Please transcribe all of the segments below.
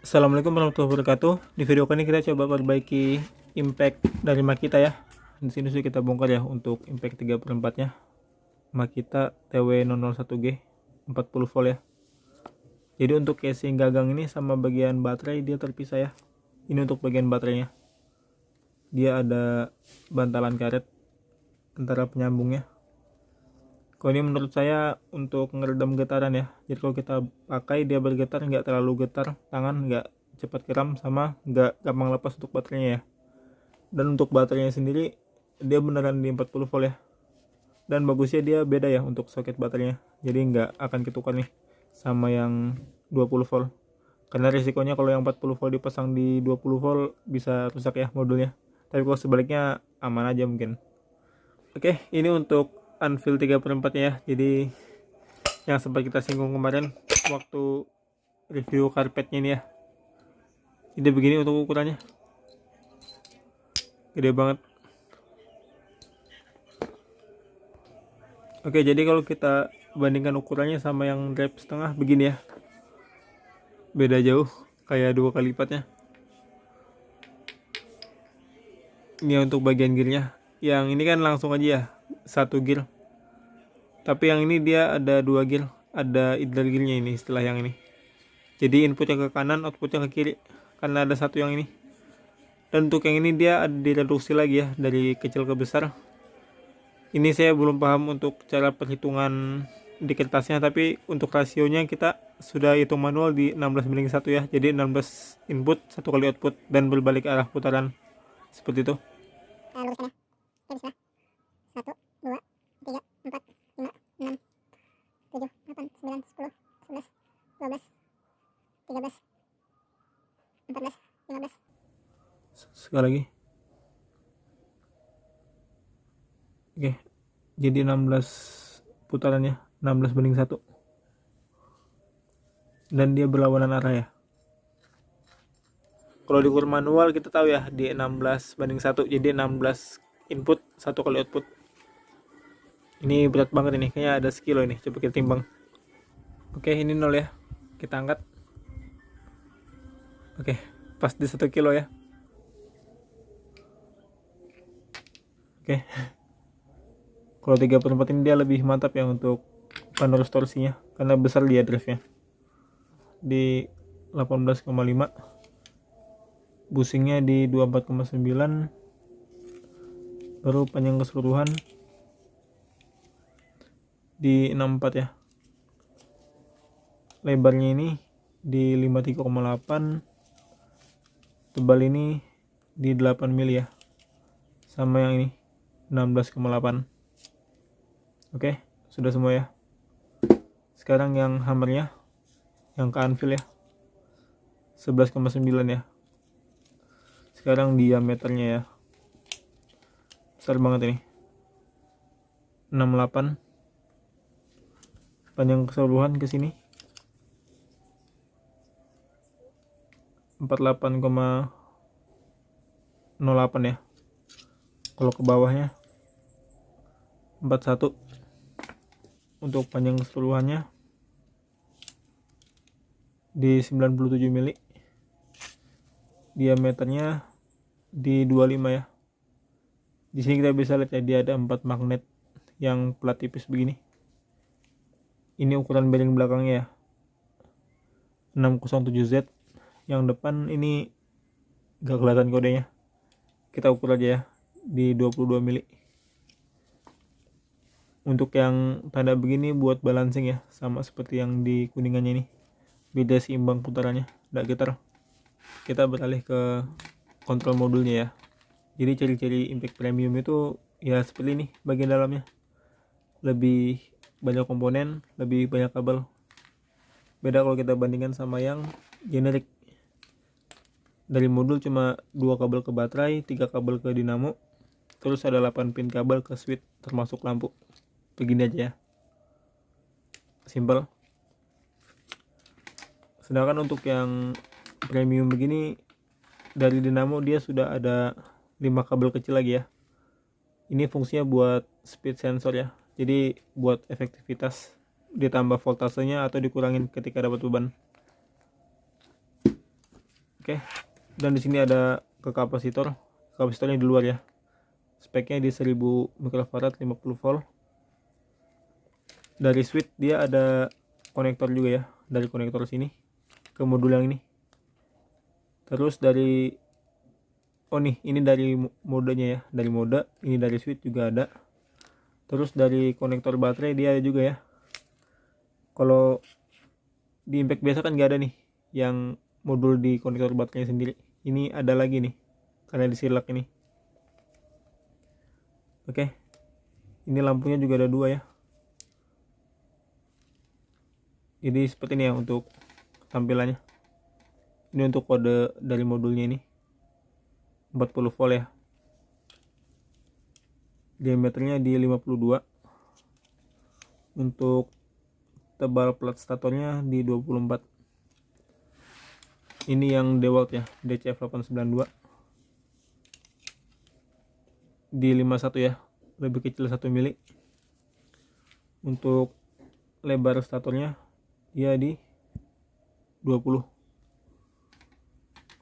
Assalamualaikum warahmatullahi wabarakatuh. Di video kali ini kita coba perbaiki impact dari Makita ya. Di sini sudah kita bongkar ya untuk impact 3/4-nya. Makita TW001G 40 volt ya. Jadi untuk casing gagang ini sama bagian baterai dia terpisah ya. Ini untuk bagian baterainya. Dia ada bantalan karet antara penyambungnya. Kalau ini menurut saya untuk meredam getaran ya. Jadi kalau kita pakai dia bergetar, nggak terlalu getar tangan, nggak cepat kram, sama nggak gampang lepas untuk baterainya ya. Dan untuk baterainya sendiri dia beneran di 40 volt ya. Dan bagusnya dia beda ya untuk soket baterainya. Jadi nggak akan ketukar nih sama yang 20 volt. Karena risikonya kalau yang 40 volt dipasang di 20 volt bisa rusak ya modulnya. Tapi kalau sebaliknya aman aja mungkin. Oke, ini untuk Anvil 3/4 ya. Jadi yang sempat kita singgung kemarin waktu review karpetnya ini ya. Jadi begini untuk ukurannya. Gede banget. Oke, jadi kalau kita bandingkan ukurannya sama yang drive setengah begini ya. Beda jauh, kayak 2 kali lipatnya. Ini untuk bagian gearnya. Yang ini kan langsung aja ya, 1 gear. Tapi yang ini dia ada 2 gear, ada idler gearnya ini setelah yang ini. Jadi inputnya ke kanan, outputnya ke kiri, karena ada satu yang ini. Dan untuk yang ini dia ada direduksi lagi ya, dari kecil ke besar. Ini saya belum paham untuk cara perhitungan di kertasnya, tapi untuk rasionya kita sudah hitung manual di 16:1 ya. Jadi 16 input, 1 kali output, dan berbalik arah putaran seperti itu. Luruskan ya. Bismillah. 1, 2, 3, 4, 5, 6, 7, 8, 9, 10, 11, 12, 13, 14, 15. Sekali lagi. Oke. Jadi 16 putarannya, 16:1. Dan dia berlawanan arah ya. Kalau diukur manual kita tahu ya di 16:1, jadi 16 input, 1 kali output. Ini berat banget ini, kayaknya ada sekilo ini, coba kita timbang. Oke, ini 0 ya, kita angkat. Oke, pas di 1 kilo ya. Oke, kalau 3/4 ini dia lebih mantap ya untuk penerus torsinya, karena besar dia drive-nya di 18,5, busingnya di 24,9, baru panjang keseluruhan di 64 ya. Lebarnya ini di 53,8, tebal ini di 8 mili ya, sama yang ini 16,8. Oke, sudah semua ya. Sekarang yang hammernya, yang ke Anvil ya, 11,9 ya. Sekarang diameternya ya, besar banget ini, 68. Panjang keseluruhan ke sini 48,08 ya. Kalau ke bawahnya 41. Untuk panjang keseluruhannya di 97 mili. Diameternya di 25 ya. Di sini kita bisa lihat ya, dia ada 4 magnet yang plat tipis begini. Ini ukuran bearing belakangnya ya, 607Z. Yang depan ini gak kelihatan kodenya, kita ukur aja ya di 22 mili. Untuk yang tanda begini buat balancing ya, sama seperti yang di kuningannya ini, beda seimbang putarannya, gak getar. Kita beralih ke kontrol modulnya ya. Jadi ciri-ciri impact premium itu ya seperti ini bagian dalamnya, lebih banyak komponen, lebih banyak kabel. Beda kalau kita bandingkan sama yang generik. Dari modul cuma 2 kabel ke baterai, 3 kabel ke dinamo, terus ada 8 pin kabel ke switch termasuk lampu. Begini aja ya, simple. Sedangkan untuk yang premium begini, dari dinamo dia sudah ada 5 kabel kecil lagi ya. Ini fungsinya buat speed sensor ya, jadi buat efektivitas, ditambah voltasenya atau dikurangin ketika dapat beban. Oke. Dan di sini ada ke kapasitornya di luar ya. Speknya di 1000 mikrofarad 50 volt. Dari switch dia ada konektor juga ya, dari konektor sini ke modul yang ini. Terus dari ini dari modenya ya, dari mode, ini dari switch juga ada. Terus dari konektor baterai dia ada juga ya. Kalau di impact biasa kan gak ada nih yang modul di konektor baterainya sendiri. Ini ada lagi nih karena di silak ini. Oke. Ini lampunya juga ada 2 ya. Jadi seperti ini ya untuk tampilannya. Ini untuk kode dari modulnya ini 40 volt ya. Diameternya di 52. Untuk tebal plat statornya di 24. Ini yang DeWalt ya, DCF892 di 51 ya, lebih kecil 1 mili. Untuk lebar statornya dia di 20.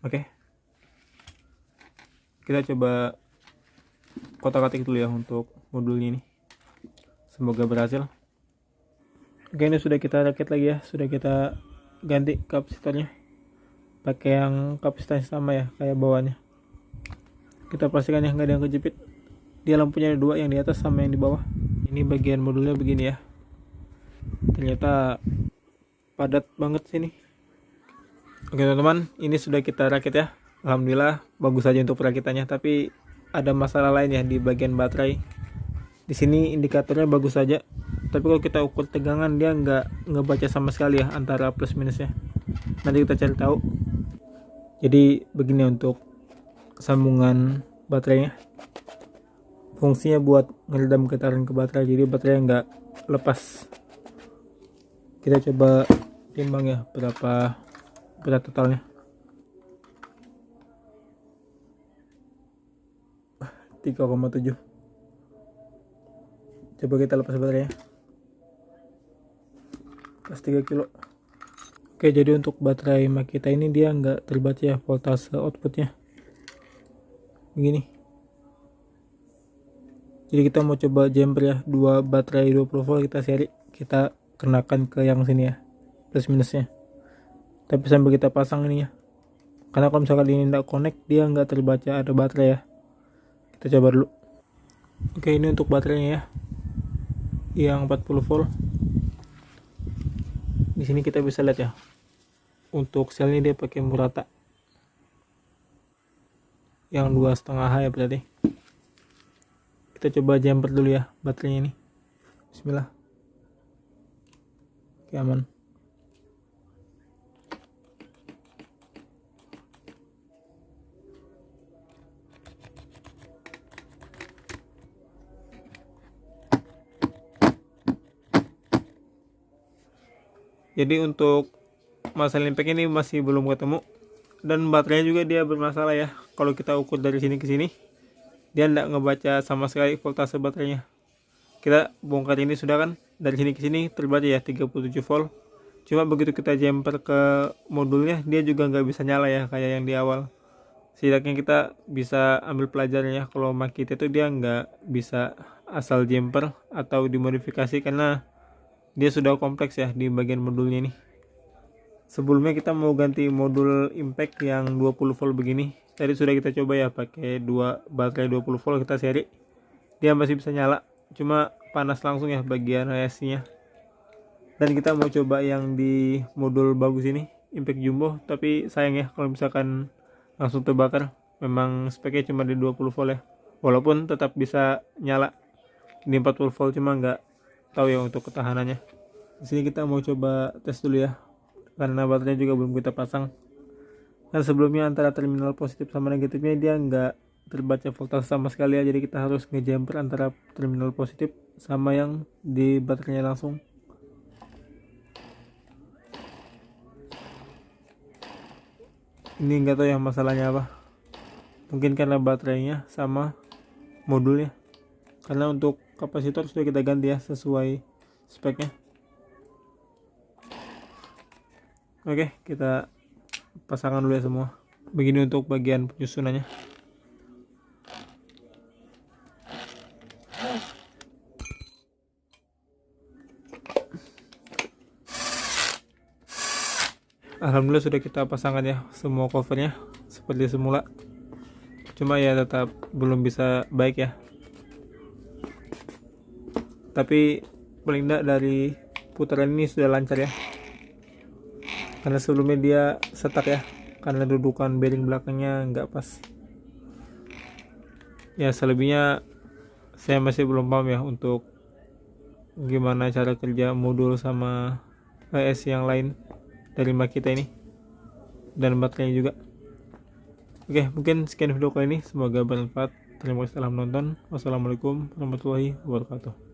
Oke. Kita coba kotak-katik dulu ya untuk modulnya ini. Semoga berhasil. Oke, ini sudah kita rakit lagi ya, sudah kita ganti kapasitornya pakai yang kapasitas sama ya kayak bawahnya. Kita pastikan ya nggak ada yang kejepit. Dia lampunya ada 2, yang di atas sama yang di bawah. Ini bagian modulnya begini ya. Ternyata padat banget sini. Oke teman-teman, ini sudah kita rakit ya. Alhamdulillah bagus saja untuk perakitannya, tapi ada masalah lain ya di bagian baterai. Di sini indikatornya bagus saja, tapi kalau kita ukur tegangan dia nggak ngebaca sama sekali ya antara plus minusnya. Nanti kita cari tahu. Jadi begini untuk sambungan baterainya. Fungsinya buat ngeredam getaran ke baterai, jadi baterai nggak lepas. Kita coba timbang ya berapa berat totalnya. 3,7. Coba kita lepas baterainya. Pas 3 kilo. Oke, jadi untuk baterai Makita ini dia nggak terbaca ya voltase outputnya. Begini. Jadi kita mau coba jumper ya, 2 baterai 20 volt kita seri, kita kenakan ke yang sini ya, plus minusnya. Tapi sambil kita pasang ini ya, karena kalau misalkan ini tidak connect dia nggak terbaca ada baterai ya. Kita coba dulu. Oke, ini untuk baterainya ya, yang 40 volt. Di sini kita bisa lihat ya, untuk selnya dia pakai Murata yang 2,5H ya berarti. Kita coba jumper dulu ya baterainya ini. Bismillah. Oke, aman. Jadi untuk masalah impact ini masih belum ketemu, dan baterainya juga dia bermasalah ya. Kalau kita ukur dari sini ke sini dia tidak ngebaca sama sekali voltase baterainya. Kita bongkar ini sudah kan, dari sini ke sini terbaca ya 37 volt. Cuma begitu kita jumper ke modulnya dia juga nggak bisa nyala ya kayak yang di awal. Setidaknya kita bisa ambil pelajaran ya, kalau Makita itu dia nggak bisa asal jumper atau dimodifikasi karena dia sudah kompleks ya di bagian modulnya ini. Sebelumnya kita mau ganti modul impact yang 20 volt begini. Tadi sudah kita coba ya pakai 2 baterai 20 volt kita seri. Dia masih bisa nyala, cuma panas langsung ya bagian IC-nya. Dan kita mau coba yang di modul bagus ini, impact jumbo, tapi sayang ya kalau misalkan langsung terbakar. Memang speknya cuma di 20 volt ya. Walaupun tetap bisa nyala. Ini 40 volt cuma nggak tahu ya untuk ketahanannya. Di sini kita mau coba tes dulu ya, karena baterainya juga belum kita pasang. Dan sebelumnya antara terminal positif sama negatifnya dia nggak terbaca voltase sama sekali ya, jadi kita harus ngejumper antara terminal positif sama yang di baterainya langsung. Ini nggak tahu ya masalahnya apa, mungkin karena baterainya sama modulnya, karena untuk kapasitor sudah kita ganti ya sesuai speknya. Oke, kita pasangkan dulu ya semua. Begini untuk bagian penyusunannya. Alhamdulillah sudah kita pasangkan ya semua covernya seperti semula. Cuma ya tetap belum bisa baik ya. Tapi paling tidak dari putaran ini sudah lancar ya. Karena sebelumnya dia setak ya, karena dudukan bearing belakangnya nggak pas. Ya selebihnya saya masih belum paham ya untuk gimana cara kerja modul sama AS yang lain dari Makita ini dan baterainya juga. Oke, mungkin sekian video kali ini, semoga bermanfaat. Terima kasih telah menonton. Wassalamualaikum warahmatullahi wabarakatuh.